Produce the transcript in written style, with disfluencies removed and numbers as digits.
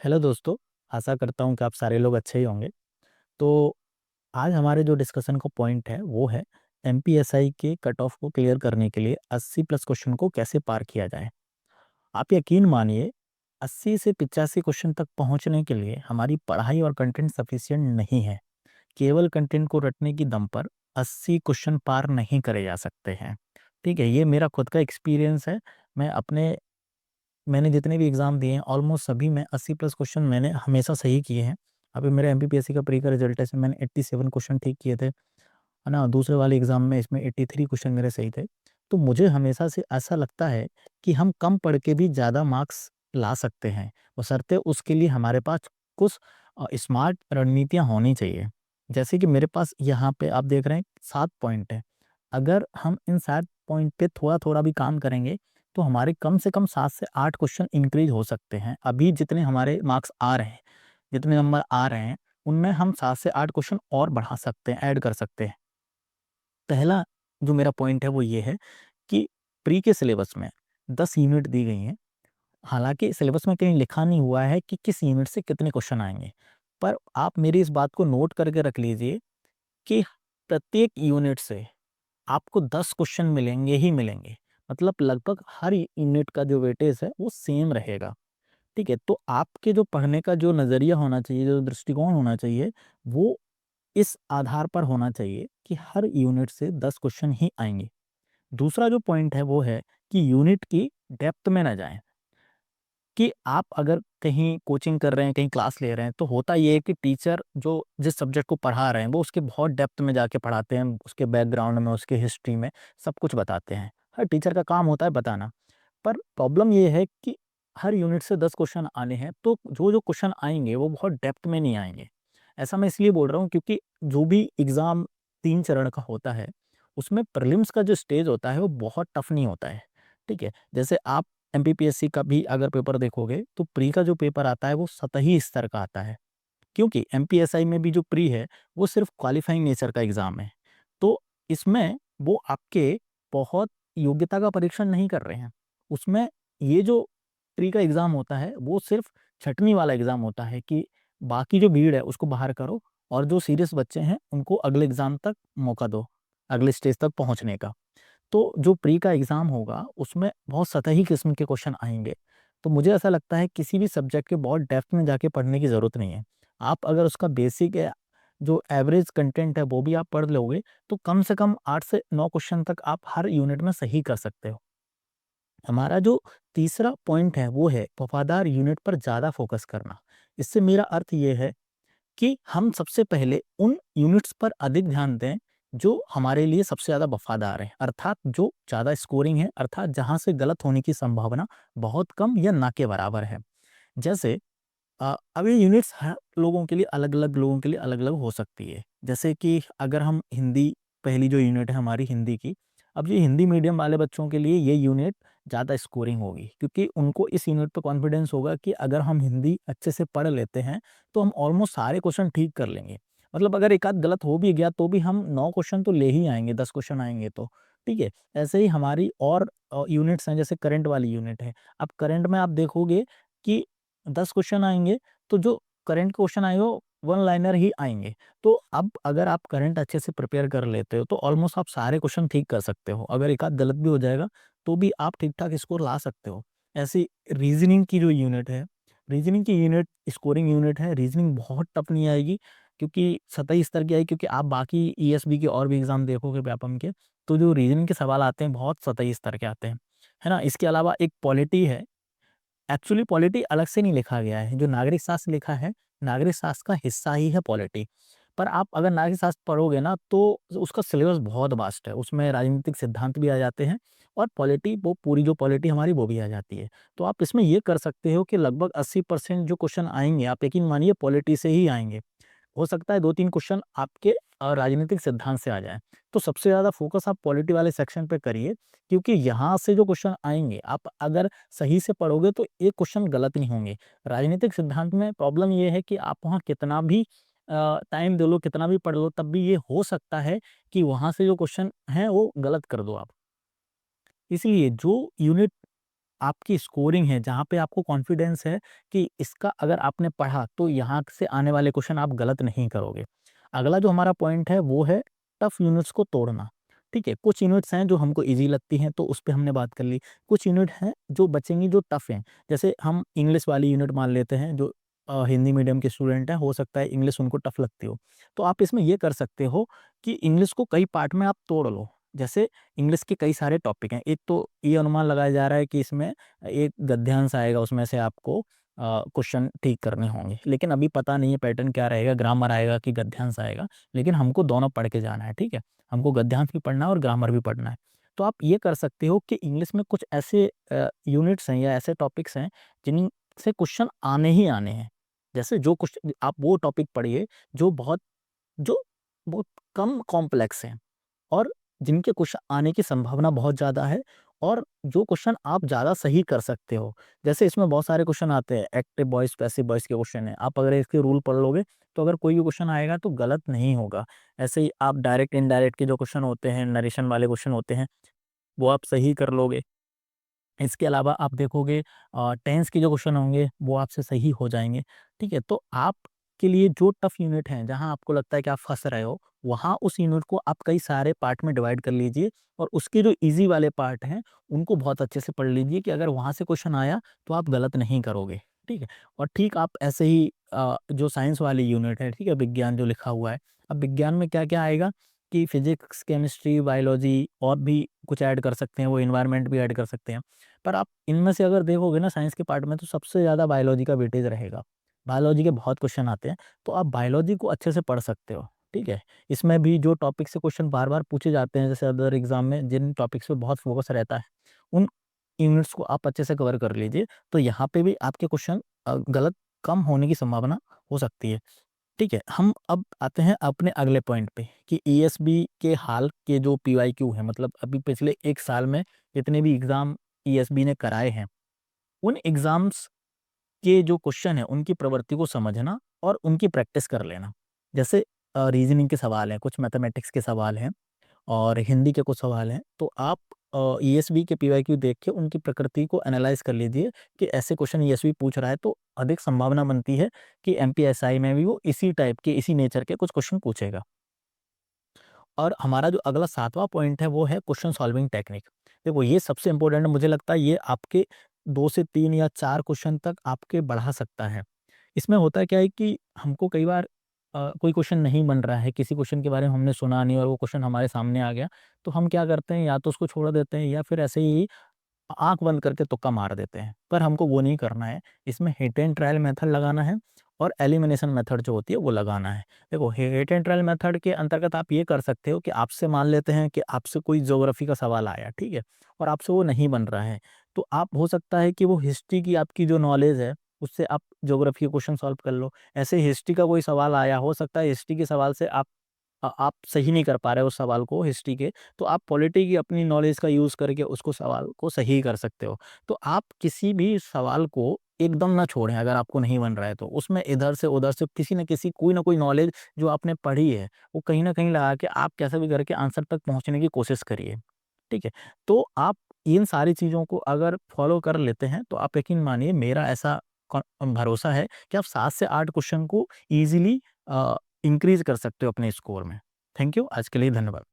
Hello दोस्तों। आशा करता हूँ कि आप सारे लोग अच्छे ही होंगे। तो आज हमारे जो डिस्कशन का पॉइंट है वो है एमपीएसआई के कट ऑफ को क्लियर करने के लिए 80 प्लस क्वेश्चन को कैसे पार किया जाए। आप यकीन मानिए 80 से 85 क्वेश्चन तक पहुंचने के लिए हमारी पढ़ाई और कंटेंट सफिशिएंट नहीं है। केवल कंटेंट को रटने की दम पर 80 क्वेश्चन पार नहीं करे जा सकते हैं। ठीक है, ये मेरा खुद का एक्सपीरियंस है। मैं अपने मैंने जितने भी एग्ज़ाम दिए हैं ऑलमोस्ट सभी में 80 प्लस क्वेश्चन मैंने हमेशा सही किए हैं। अभी मेरे एमपीपीएससी का प्री का रिजल्ट है, इसमें मैंने 87 क्वेश्चन ठीक किए थे, है ना? दूसरे वाले एग्ज़ाम में इसमें 83 क्वेश्चन मेरे सही थे। तो मुझे हमेशा से ऐसा लगता है कि हम कम पढ़ के भी ज़्यादा मार्क्स ला सकते हैं, बशर्ते उसके लिए हमारे पास कुछ स्मार्ट रणनीतियाँ होनी चाहिए। जैसे कि मेरे पास यहाँ पे आप देख रहे हैं 7 पॉइंट हैं। अगर हम इन 7 पॉइंट पे थोड़ा-थोड़ा भी काम करेंगे तो हमारे कम से कम 7 से 8 क्वेश्चन इंक्रीज़ हो सकते हैं। अभी जितने हमारे मार्क्स आ रहे हैं, जितने नंबर आ रहे हैं, उनमें हम 7 से 8 क्वेश्चन और बढ़ा सकते हैं, ऐड कर सकते हैं। पहला जो मेरा पॉइंट है वो ये है कि प्री के सिलेबस में 10 यूनिट दी गई हैं। हालाँकि सिलेबस में कहीं लिखा नहीं हुआ है कि किस यूनिट से कितने क्वेश्चन आएँगे। पर आप मेरी इस बात को नोट करके रख लीजिए कि प्रत्येक यूनिट से आपको 10 क्वेश्चन मिलेंगे ही मिलेंगे। मतलब लगभग हर यूनिट का जो वेटेज है वो सेम रहेगा। ठीक है? तो आपके जो पढ़ने का जो नज़रिया होना चाहिए, जो दृष्टिकोण होना चाहिए, वो इस आधार पर होना चाहिए कि हर यूनिट से 10 क्वेश्चन ही आएँगे। दूसरा जो पॉइंट है वो है कि यूनिट की डेप्थ में ना जाएँ। कि आप अगर कहीं कोचिंग कर रहे हैं, कहीं क्लास ले रहे हैं, तो होता ये है कि टीचर जो जिस सब्जेक्ट को पढ़ा रहे हैं, वो उसके बहुत डेप्थ में जाके पढ़ाते हैं, उसके बैकग्राउंड में, उसके हिस्ट्री में सब कुछ बताते हैं। हर टीचर का काम होता है बताना। पर प्रॉब्लम ये है कि हर यूनिट से 10 क्वेश्चन आने हैं, तो जो-जो क्वेश्चन आएँगे, वो बहुत डेप्थ में नहीं आएँगे। ऐसा मैं इसलिए बोल रहा हूँ क्योंकि जो भी एग्ज़ाम 3 चरण का होता है, उसमें प्रीलिम्स का जो स्टेज होता है, वो बहुत टफ नहीं होता है। ठीक है? जैसे आप एमपीपीएससी का भी अगर पेपर देखोगे, तो प्री का जो पेपर आता है, वो सतही स्तर का आता है। क्योंकि एमपीएसआई में भी जो प्री है, वो सिर्फ़ क्वालिफाइंग नेचर का एग्ज़ाम है। तो इसमें वो आपके बहुत योग्यता का परीक्षण नहीं कर रहे हैं। उसमें ये जो प्री का एग्ज़ाम होता है, वो सिर्फ़ छँटनी वाला एग्ज़ाम होता है कि बाकी जो भीड़ है, उसको बाहर करो और जो सीरियस बच्चे हैं, उनको अगले एग्ज़ाम तक मौका दो, अगले स्टेज तक पहुँचने का। तो जो प्री का एग्ज़ाम होगा, उसमें बहुत सतही किस्म के क्वेश्चन आएँगे। तो मुझे ऐसा लगता है किसी भी सब्जेक्ट के बहुत डेप्थ में जाके पढ़ने की ज़रूरत नहीं है। आप अगर उसका बेसिक जो एवरेज कंटेंट है वो भी आप पढ़ लोगे, तो कम से कम 8 से 9 क्वेश्चन तक आप हर यूनिट में सही कर सकते हो। हमारा जो तीसरा पॉइंट है वो है वफ़ादार यूनिट पर ज़्यादा फ़ोकस करना। इससे मेरा अर्थ ये है कि हम सबसे पहले उन यूनिट्स पर अधिक ध्यान दें जो हमारे लिए सबसे ज़्यादा वफ़ादार हैं, अर्थात जो ज़्यादा स्कोरिंग है, अर्थात जहाँ से गलत होने की संभावना बहुत कम या ना के बराबर है। जैसे अब ये यूनिट्स हर लोगों के लिए अलग-अलग लोगों के लिए अलग-अलग हो सकती है। जैसे कि अगर हम हिंदी पहली जो यूनिट है हमारी हिंदी की, अब ये हिंदी मीडियम वाले बच्चों के लिए ये यूनिट ज़्यादा स्कोरिंग होगी क्योंकि उनको इस यूनिट पे कॉन्फिडेंस होगा कि अगर हम हिंदी अच्छे से पढ़ लेते हैं, तो हम ऑलमोस्ट सारे क्वेश्चन ठीक कर लेंगे। मतलब अगर एक आध गलत हो भी गया तो भी हम 9 क्वेश्चन तो ले ही आएँगे, 10 क्वेश्चन आएँगे तो, ठीक है? ऐसे ही हमारी और यूनिट्स हैं जैसे करंट वाली यूनिट है। अब करंट में आप देखोगे कि 10 क्वेश्चन आएँगे, तो जो करंट क्वेश्चन आएँगे वो वन लाइनर ही आएँगे। तो अब अगर आप करंट अच्छे से प्रिपेयर कर लेते हो, तो ऑलमोस्ट आप सारे क्वेश्चन ठीक कर सकते हो। अगर एक आध गलत भी हो जाएगा, तो भी आप ठीक-ठाक स्कोर ला सकते हो। ऐसे ही रीज़निंग की जो यूनिट है, रीज़निंग की यूनिट स्कोरिंग यूनिट है, रीज़निंग बहुत टफ नहीं आएगी क्योंकि सतही स्तर की आएगी क्योंकि आप बाकी ईएसबी के और भी एग्ज़ाम देखोगे व्यापम के, तो जो रीज़निंग के सवाल आते हैं, बहुत सतही स्तर के आते हैं। है ना? इसके अलावा एक पॉलिटी है। एक्चुअली पॉलिटी अलग से नहीं लिखा गया है, जो नागरिक शास्त्र लिखा है, नागरिक शास्त्र का हिस्सा ही है पॉलिटी। पर आप अगर नागरिक शास्त्र पढ़ोगे ना तो उसका सिलेबस बहुत वास्ट है, उसमें राजनीतिक सिद्धांत भी आ जाते हैं और पॉलिटी वो पूरी जो पॉलिटी हमारी वो भी आ जाती है। तो आप इसमें ये कर सकते हो कि लगभग 80% जो क्वेश्चन आएँगे, आप यकीन मानिए पॉलिटी से ही आएँगे। हो सकता है 2-3 क्वेश्चन आपके राजनीतिक सिद्धांत से आ जाएँ। तो सबसे ज़्यादा फ़ोकस आप पॉलिटी वाले सेक्शन पे करिए क्योंकि यहाँ से जो क्वेश्चन आएँगे, आप अगर सही से पढ़ोगे तो एक क्वेश्चन गलत नहीं होंगे। राजनीतिक सिद्धांत में प्रॉब्लम ये है कि आप वहाँ कितना भी टाइम दे लो, कितना भी पढ़ लो, तब भी ये हो सकता है कि वहाँ से जो क्वेश्चन हैं, वो गलत कर दो आप। इसलिए जो यूनिट आपकी स्कोरिंग है, जहाँ पे आपको कॉन्फिडेंस है कि इसका अगर आपने पढ़ा तो यहाँ से आने वाले क्वेश्चन आप गलत नहीं करोगे। अगला जो हमारा पॉइंट है वो है टफ यूनिट्स को तोड़ना। ठीक है, कुछ यूनिट्स हैं जो हमको ईज़ी लगती हैं तो उस पे हमने बात कर ली। कुछ यूनिट हैं जो बचेंगी जो टफ हैं। जैसे हम इंग्लिश वाली यूनिट मान लेते हैं, जो हिंदी मीडियम के स्टूडेंट हैं, हो सकता है इंग्लिश उनको टफ लगती हो। तो आप इसमें ये कर सकते हो कि इंग्लिश को कई पार्ट में आप तोड़ लो। जैसे इंग्लिश के कई सारे टॉपिक हैं। एक तो ये अनुमान लगाया जा रहा है कि इसमें एक गद्यांश आएगा, उसमें से आपको क्वेश्चन ठीक करने होंगे। लेकिन अभी पता नहीं है पैटर्न क्या रहेगा, ग्रामर आएगा कि गद्यांश आएगा। लेकिन हमको दोनों पढ़ के जाना है, ठीक है? हमको गद्यांश भी पढ़ना है और ग्रामर भी पढ़ना है। तो आप ये कर सकते हो कि इंग्लिश में कुछ ऐसे यूनिट्स हैं या ऐसे टॉपिक्स हैं जिनसे क्वेश्चन आने ही आने हैं। जैसे जो क्वेश्चन आप वो टॉपिक पढ़िए जो जो बहुत कम कॉम्प्लेक्स हैं और जिनके क्वेश्चन आने की संभावना बहुत ज़्यादा है और जो क्वेश्चन आप ज़्यादा सही कर सकते हो। जैसे इसमें बहुत सारे क्वेश्चन आते हैं, एक्टिव वॉइस, पैसिव वॉइस के क्वेश्चन हैं। आप अगर इसके रूल पढ़ लोगे, तो अगर कोई भी क्वेश्चन आएगा तो गलत नहीं होगा। ऐसे ही आप डायरेक्ट, इनडायरेक्ट के जो क्वेश्चन होते हैं, नरेशन वाले क्वेश्चन होते हैं, वो आप सही कर लोगे। इसके अलावा आप देखोगे टेंस के जो क्वेश्चन होंगे वो आपसे सही हो जाएँगे, ठीक है? तो आपके लिए जो टफ यूनिट हैं, जहाँ आपको लगता है कि आप फँस रहे हो, वहाँ उस यूनिट को आप कई सारे पार्ट में डिवाइड कर लीजिए और उसके जो ईज़ी वाले पार्ट हैं, उनको बहुत अच्छे से पढ़ लीजिए कि अगर वहाँ से क्वेश्चन आया, तो आप गलत नहीं करोगे, ठीक है? और ठीक आप ऐसे ही जो साइंस वाली यूनिट है, ठीक है? विज्ञान जो लिखा हुआ है, अब विज्ञान में क्या-क्या आएगा कि फिज़िक्स, केमिस्ट्री, बायोलॉजी और भी कुछ ऐड कर सकते हैं, वो एनवायरनमेंट भी ऐड कर सकते हैं। पर आप इनमें से अगर देखोगे ना साइंस के पार्ट में तो सबसे ज़्यादा बायोलॉजी का वेटेज रहेगा। बायोलॉजी के बहुत क्वेश्चन आते हैं, तो आप बायोलॉजी को अच्छे से पढ़ सकते हो, ठीक है? इसमें भी जो टॉपिक से क्वेश्चन बार-बार पूछे जाते हैं, जैसे अदर एग्ज़ाम में जिन टॉपिक्स पे बहुत फ़ोकस रहता है, उन यूनिट्स को आप अच्छे से कवर कर लीजिए, तो यहाँ पे भी आपके क्वेश्चन गलत कम होने की संभावना हो सकती है। ठीक है, हम अब आते हैं अपने अगले पॉइंट पे कि ईएसबी के हाल के जो पीवाईक्यू हैं, मतलब अभी पिछले 1 साल में जितने भी एग्ज़ाम ईएसबी ने कराए हैं, उन एग्ज़ाम्स के जो क्वेश्चन हैं, उनकी प्रवृत्ति को समझना और उनकी प्रैक्टिस कर लेना। जैसे रीज़निंग के सवाल हैं, कुछ मैथमेटिक्स के सवाल हैं और हिंदी के कुछ सवाल हैं, तो आप ईएसबी के पीवाईक्यू देख के उनकी प्रकृति को एनालाइज़ कर लीजिए कि ऐसे क्वेश्चन ईएसबी पूछ रहा है, तो अधिक संभावना बनती है कि एमपीएसआई में भी वो इसी टाइप के, इसी नेचर के कुछ क्वेश्चन पूछेगा। और हमारा जो अगला 7वाँ पॉइंट है, वो है क्वेश्चन सॉल्विंग टेक्निक। देखो, ये सबसे इम्पोर्टेंट है, मुझे लगता है ये आपके 2 से 3 या 4 क्वेश्चन तक आपके बढ़ा सकता है। इसमें होता क्या है कि हमको कई बार कोई क्वेश्चन नहीं बन रहा है, किसी क्वेश्चन के बारे में हमने सुना नहीं और वो क्वेश्चन हमारे सामने आ गया, तो हम क्या करते हैं, या तो उसको छोड़ देते हैं या फिर ऐसे ही आँख बंद करके तुक्का मार देते हैं, पर हमको वो नहीं करना है। इसमें हिट एंड ट्रायल मेथड लगाना है और एलिमिनेशन मेथड जो होती है वो लगाना है। देखो, हिट एंड ट्रायल मेथड के अंतर्गत आप ये कर सकते हो कि आपसे मान लेते हैं कि आपसे कोई ज्योग्राफी का सवाल आया, ठीक है? और आपसे वो नहीं बन रहा है, तो आप हो सकता है कि वो हिस्ट्री की आपकी जो नॉलेज है, उससे आप ज्योग्राफी के क्वेश्चन सॉल्व कर लो। ऐसे हिस्ट्री का कोई सवाल आया, हो सकता है हिस्ट्री के सवाल से आप सही नहीं कर पा रहे हो उस सवाल को हिस्ट्री के, तो आप पॉलिटी की अपनी नॉलेज का यूज़ करके उसको सवाल को सही कर सकते हो। तो आप किसी भी सवाल को एकदम ना छोड़ें, अगर आपको नहीं बन रहा है तो। उसमें इधर से उधर से किसी न किसी कोई ना कोई नॉलेज जो आपने पढ़ी है, वो कहीं न कहीं लगा के आप कैसे भी करके आंसर तक पहुँचने की कोशिश करिए, ठीक है? तो आप इन सारी चीज़ों को अगर फ़ॉलो कर लेते हैं, तो आप यकीन मानिए, मेरा ऐसा भरोसा है कि आप 7 से 8 क्वेश्चन को ईज़िली इंक्रीज़ कर सकते हो अपने स्कोर में। थैंक यू, आज के लिए धन्यवाद।